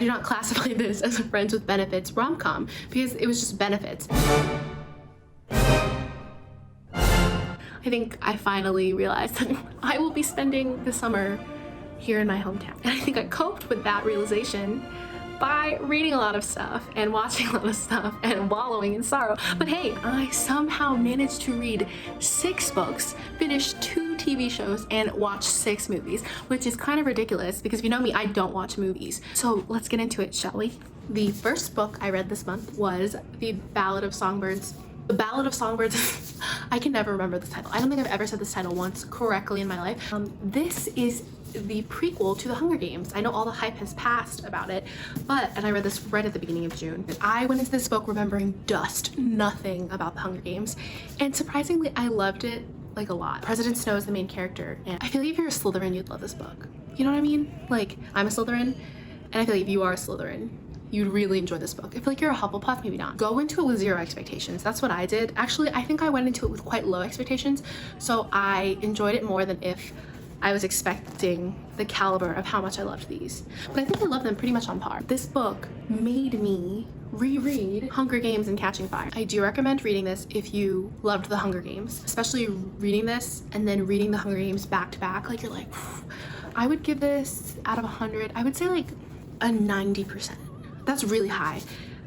do not classify this as a friends with benefits rom-com because it was just benefits. I think I finally realized that I will be spending the summer here in my hometown. And I think I coped with that realization by reading a lot of stuff and watching a lot of stuff and wallowing in sorrow. But hey, I somehow managed to read 6 books, finish 2 TV shows, and watch 6 movies, which is kind of ridiculous because if you know me, I don't watch movies. So let's get into it, shall we? The first book I read this month was The Ballad of Songbirds. The Ballad of Songbirds, I can never remember this title. I don't think I've ever said this title once correctly in my life. This is the prequel to The Hunger Games. I know all the hype has passed about it, and I read this right at the beginning of June. I went into this book remembering dust, nothing about The Hunger Games, and surprisingly, I loved it like a lot. President Snow is the main character, and I feel like if you're a Slytherin, you'd love this book. You know what I mean? Like, I'm a Slytherin, and I feel like if you are a Slytherin, you'd really enjoy this book. I feel like you're a Hufflepuff, maybe not. Go into it with 0 expectations. That's what I did. Actually, I think I went into it with quite low expectations, so I enjoyed it more than if I was expecting the caliber of how much I loved these. But I think I love them pretty much on par. This book made me reread Hunger Games and Catching Fire. I do recommend reading this if you loved the Hunger Games, especially reading this and then reading the Hunger Games back to back. Like, you're like, I would give this out of 100, I would say like a 90%. That's really high.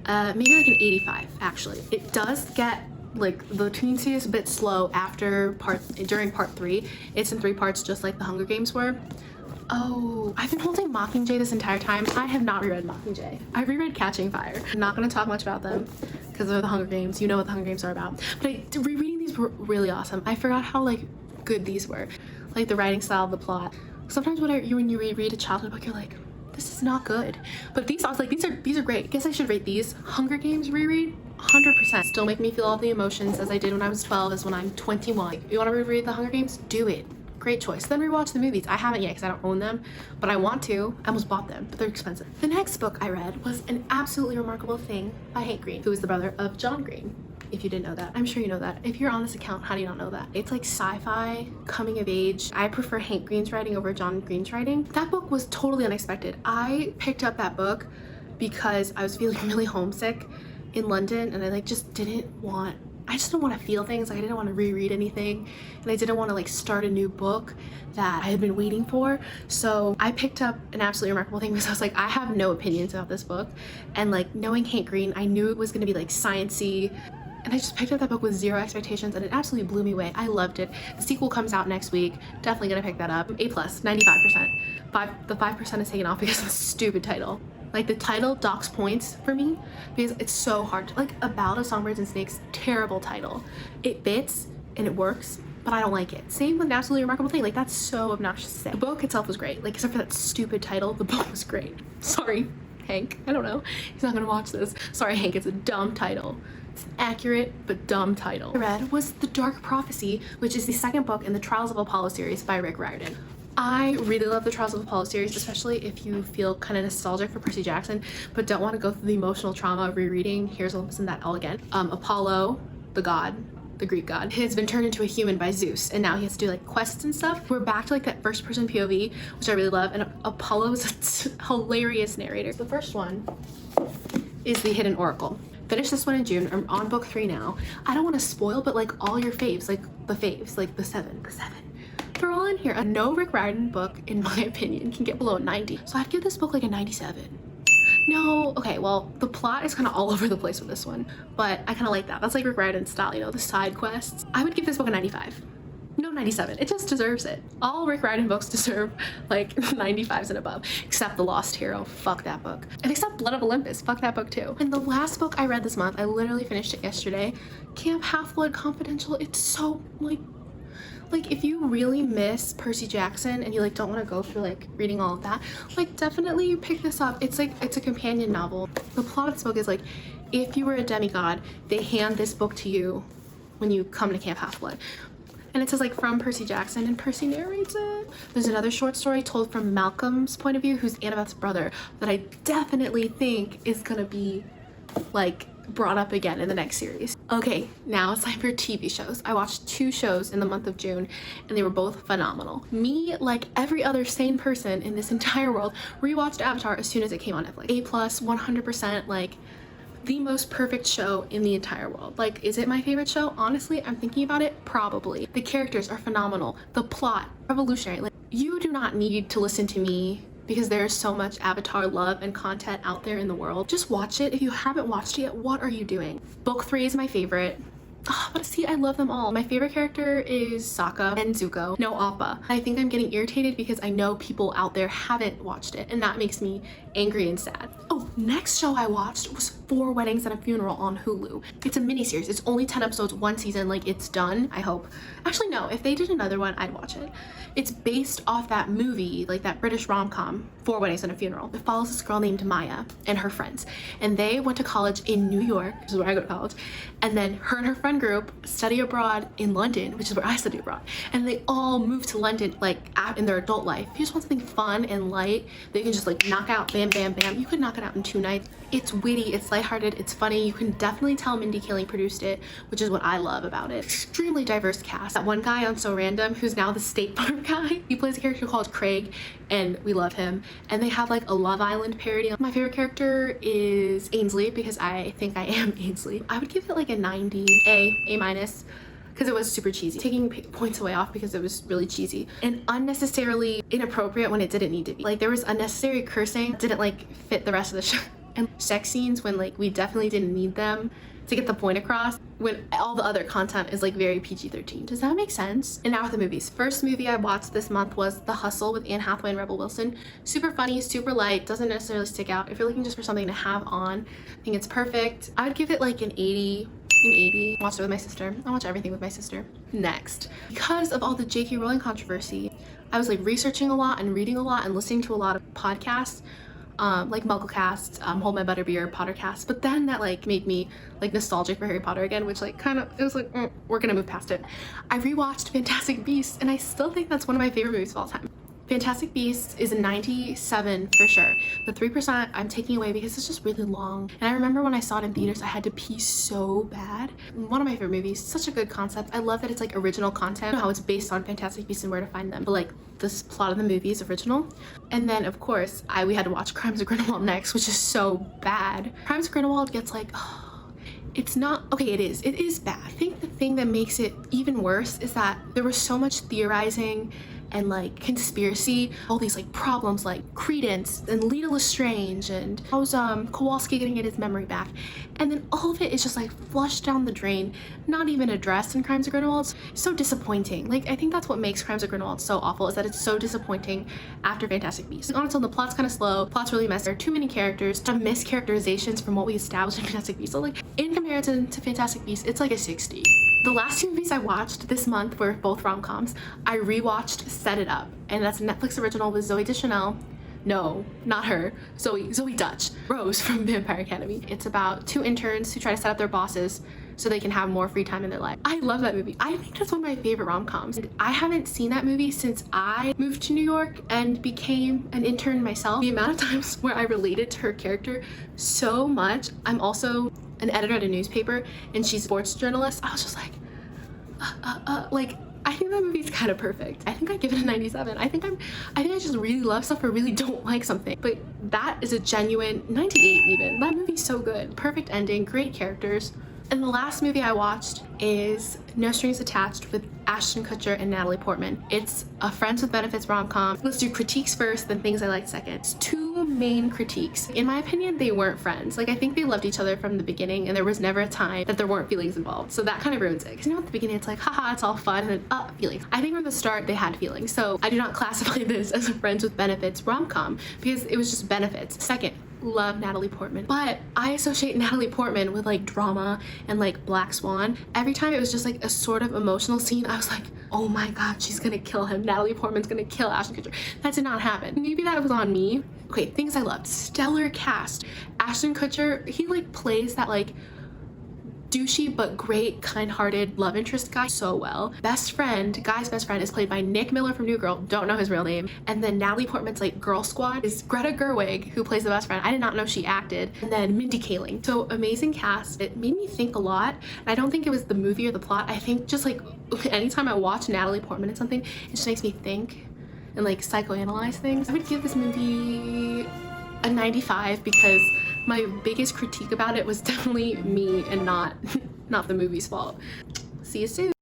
Maybe like an 85 actually. It does get like the teensy is a bit slow during part 3. It's in 3 parts just like the Hunger Games were. Oh, I've been holding Mockingjay this entire time. I have not reread Mockingjay. I reread Catching Fire. I'm not gonna talk much about them because they're the Hunger Games. You know what the Hunger Games are about. But rereading these were really awesome. I forgot how like good these were. Like the writing style, the plot. Sometimes when you reread a childhood book, you're like, this is not good. But these, I was like, these are great. Guess I should rate these. Hunger Games reread, 100%. Still make me feel all the emotions as I did when I was 12 as when I'm 21. You want to reread the Hunger Games? Do it. Great choice. Then rewatch the movies. I haven't yet because I don't own them, but I want to. I almost bought them, but they're expensive. The next book I read was An Absolutely Remarkable Thing by Hank Green, who is the brother of John Green. If you didn't know that, I'm sure you know that. If you're on this account, how do you not know that? It's like sci-fi, coming of age. I prefer Hank Green's writing over John Green's writing. That book was totally unexpected. I picked up that book because I was feeling really homesick in London and I just didn't want to feel things. Like I didn't want to reread anything and I didn't want to like start a new book that I had been waiting for. So I picked up An Absolutely Remarkable Thing because I was like, I have no opinions about this book. And like knowing Hank Green, I knew it was going to be like sciencey. And I just picked up that book with 0 expectations and it absolutely blew me away. I loved it. The sequel comes out next week. Definitely gonna pick that up. A+, 95%. The 5% is taken off because of the stupid title. Like the title docks points for me because it's so hard. Like A Ballad of Songbirds and Snakes, terrible title. It fits and it works, but I don't like it. Same with An Absolutely Remarkable Thing. Like that's so obnoxious to say. The book itself was great. Like except for that stupid title, the book was great. Sorry, Hank. I don't know. He's not gonna watch this. Sorry, Hank. It's a dumb title. It's an accurate but dumb title. I read was The Dark Prophecy, which is the 2nd book in the Trials of Apollo series by Rick Riordan. I really love the Trials of Apollo series, especially if you feel kind of nostalgic for Percy Jackson, but don't want to go through the emotional trauma of rereading Here's a Listen That All Again. Apollo, the god, the Greek god, has been turned into a human by Zeus, and now he has to do like quests and stuff. We're back to like that first person POV, which I really love, and Apollo is a hilarious narrator. The first one is The Hidden Oracle. Finished this one in June. I'm on book 3 now. I don't want to spoil, but like all your faves, like the 7, they're all in here. No Rick Riordan book, in my opinion, can get below 90. So I'd give this book like a 97. No, okay, well, the plot is kind of all over the place with this one, but I kind of like that. That's like Rick Riordan style, you know, the side quests. I would give this book a 95. No, 97. It just deserves it. All Rick Riordan books deserve like 95s and above, except The Lost Hero. Fuck that book. And except Blood of Olympus. Fuck that book too. And the last book I read this month, I literally finished it yesterday, Camp Half-Blood Confidential. It's so like if you really miss Percy Jackson and you like don't want to go through like reading all of that, like definitely pick this up. It's a companion novel. The plot of this book is like, if you were a demigod, they hand this book to you when you come to Camp Half-Blood. And it says like from Percy Jackson, and Percy narrates it. There's another short story told from Malcolm's point of view, who's Annabeth's brother, that I definitely think is gonna be like brought up again in the next series. Okay, now it's time for TV shows. I watched 2 shows in the month of June and they were both phenomenal. Me, like every other sane person in this entire world, rewatched Avatar as soon as it came on Netflix. A+, 100%, like the most perfect show in the entire world. Like, is it my favorite show? Honestly, I'm thinking about it, probably. The characters are phenomenal. The plot, revolutionary. Like, you do not need to listen to me because there's so much Avatar love and content out there in the world. Just watch it. If you haven't watched it yet, what are you doing? Book 3 is my favorite. Oh, but see, I love them all. My favorite character is Sokka and Zuko. No Appa. I think I'm getting irritated because I know people out there haven't watched it, and that makes me angry and sad. Oh, next show I watched was 4 Weddings and a Funeral on Hulu. It's a miniseries. It's only 10 episodes, 1 season. Like, it's done, I hope. Actually, no. If they did another one, I'd watch it. It's based off that movie, like that British rom-com, 4 Weddings and a Funeral. It follows this girl named Maya and her friends. And they went to college in New York, which is where I go to college. And then her and her friend group study abroad in London, which is where I study abroad. And they all moved to London, like, in their adult life. If you just want something fun and light, they can just, like, knock out, bam, bam, bam. You could knock it out in 2 nights. It's witty, it's lighthearted, it's funny. You can definitely tell Mindy Kaling produced it, which is what I love about it. Extremely diverse cast. That one guy on So Random, who's now the State Farm guy, he plays a character called Craig, and we love him. And they have, like, a Love Island parody. My favorite character is Ainsley, because I think I am Ainsley. I would give it, like, a 90, A minus, because it was super cheesy. Taking points away off because it was really cheesy and unnecessarily inappropriate when it didn't need to be. Like, there was unnecessary cursing that didn't, like, fit the rest of the show. And sex scenes when, like, we definitely didn't need them to get the point across, when all the other content is, like, very PG-13. Does that make sense? And now with the movies. First movie I watched this month was The Hustle with Anne Hathaway and Rebel Wilson. Super funny, super light, doesn't necessarily stick out. If you're looking just for something to have on, I think it's perfect. I would give it like an 80. I watched it with my sister. I watch everything with my sister. Next, because of all the J.K. Rowling controversy, I was, like, researching a lot and reading a lot and listening to a lot of podcasts, like MuggleCast, Hold My Butterbeer, Pottercast. But then that, like, made me, like, nostalgic for Harry Potter again, which, like, kind of, it was like, we're gonna move past it. I rewatched Fantastic Beasts, and I still think that's one of my favorite movies of all time. Fantastic Beasts is a 97 for sure. The 3% I'm taking away because it's just really long. And I remember when I saw it in theaters, I had to pee so bad. One of my favorite movies, such a good concept. I love that it's, like, original content, how it's based on Fantastic Beasts and where to find them. But, like, this plot of the movie is original. And then, of course, we had to watch Crimes of Grindelwald next, which is so bad. Crimes of Grindelwald gets, like, it's not, okay, it is bad. I think the thing that makes it even worse is that there was so much theorizing and, like, conspiracy, all these, like, problems like Credence and Lita Lestrange and how's Kowalski gonna get his memory back, and then all of it is just, like, flushed down the drain, not even addressed in Crimes of Grindelwald. So disappointing. Like, I think that's what makes Crimes of Grindelwald so awful, is that it's so disappointing after Fantastic Beasts. Like, honestly, the plot's kind of slow, plot's really messy, there are too many characters, some mischaracterizations from what we established in Fantastic Beasts. So, like, in comparison to Fantastic Beasts, it's like a 60. The last 2 movies I watched this month were both rom-coms. I rewatched Set It Up, and that's a Netflix original with Zooey Deschanel. No, not her. Zoe Dutch. Rose from Vampire Academy. It's about 2 interns who try to set up their bosses so they can have more free time in their life. I love that movie. I think that's one of my favorite rom-coms. I haven't seen that movie since I moved to New York and became an intern myself. The amount of times where I related to her character so much. I'm also an editor at a newspaper, and she's a sports journalist. I was just like, like, I think that movie's kind of perfect. I think I give it a 97. I think I just really love stuff or really don't like something. But that is a genuine 98 even. That movie's so good. Perfect ending, great characters. And the last movie I watched is No Strings Attached with Ashton Kutcher and Natalie Portman. It's a Friends with Benefits rom-com. Let's do critiques first, then things I liked second. It's 2 main critiques. In my opinion, they weren't friends. Like, I think they loved each other from the beginning, and there was never a time that there weren't feelings involved. So that kind of ruins it. Because, you know, at the beginning, it's like, haha, it's all fun, and then, feelings. I think from the start, they had feelings. So I do not classify this as a Friends with Benefits rom-com, because it was just benefits. Second, love Natalie Portman, but I associate Natalie Portman with, like, drama and, like, Black Swan. Every time it was just, like, a sort of emotional scene, I was like, oh my god, she's gonna kill him. Natalie Portman's gonna kill Ashton Kutcher. That did not happen. Maybe that was on me. Okay, things I loved. Stellar cast. Ashton Kutcher, he, like, plays that, like, douchey but great, kind-hearted love interest guy so well. Best friend, guy's best friend, is played by Nick Miller from New Girl, don't know his real name. And then Natalie Portman's like girl squad is Greta Gerwig, who plays the best friend. I did not know she acted. And then Mindy Kaling. So amazing cast. It made me think a lot. And I don't think it was the movie or the plot. I think just like anytime I watch Natalie Portman in something, it just makes me think and like psychoanalyze things. I would give this movie a 95 because my biggest critique about it was definitely me and not the movie's fault. See you soon.